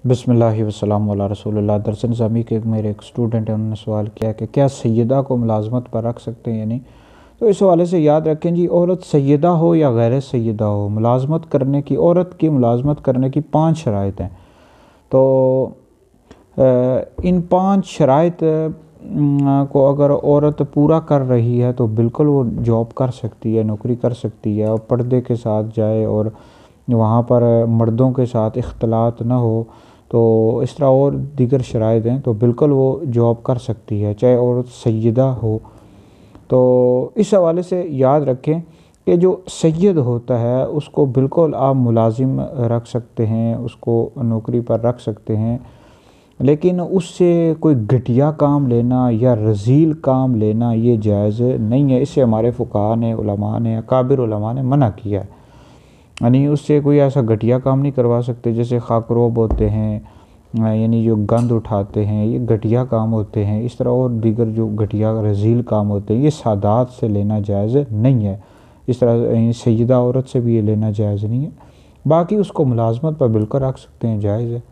बिस्मिल्लाहि वस्सलामु अला रसूलिल्लाह। दरस निज़ामी के मेरे एक स्टूडेंट हैं, उन्होंने सवाल किया कि क्या सैयदा को मुलाजमत पर रख सकते हैं या नहीं। तो इस हवाले से याद रखें जी, औरत सैयदा हो या गैर सैयदा हो, मुलाजमत करने की, औरत की मुलाजमत करने की 5 शराइत हैं। तो इन 5 शराइत को अगर औरत पूरा कर रही है तो बिल्कुल वो जॉब कर सकती है, नौकरी कर सकती है, और पर्दे के साथ जाए और वहाँ पर मर्दों के साथ इख्तलात ना हो, तो इस तरह और दीगर शराइत हैं, तो बिल्कुल वो जॉब कर सकती है, चाहे औरत सैयदा हो। तो इस हवाले से याद रखें कि जो सैयद होता है उसको बिल्कुल आप मुलाजिम रख सकते हैं, उसको नौकरी पर रख सकते हैं, लेकिन उससे कोई घटिया काम लेना या रज़ील काम लेना ये जायज़ नहीं है। इससे हमारे फ़ुक़हा ने, उलमा ने, अकाबिर उलमा ने मना किया है। यानी उससे कोई ऐसा घटिया काम नहीं करवा सकते, जैसे खाकरोब होते हैं, यानी जो गंद उठाते हैं, ये घटिया काम होते हैं। इस तरह और दीगर जो घटिया रज़ील काम होते हैं, ये सादात से लेना जायज़ नहीं है। इस तरह सैयदा औरत से भी ये लेना जायज़ नहीं है। बाकी उसको मुलाजमत पर बिल्कुल रख सकते हैं, जायज़ है।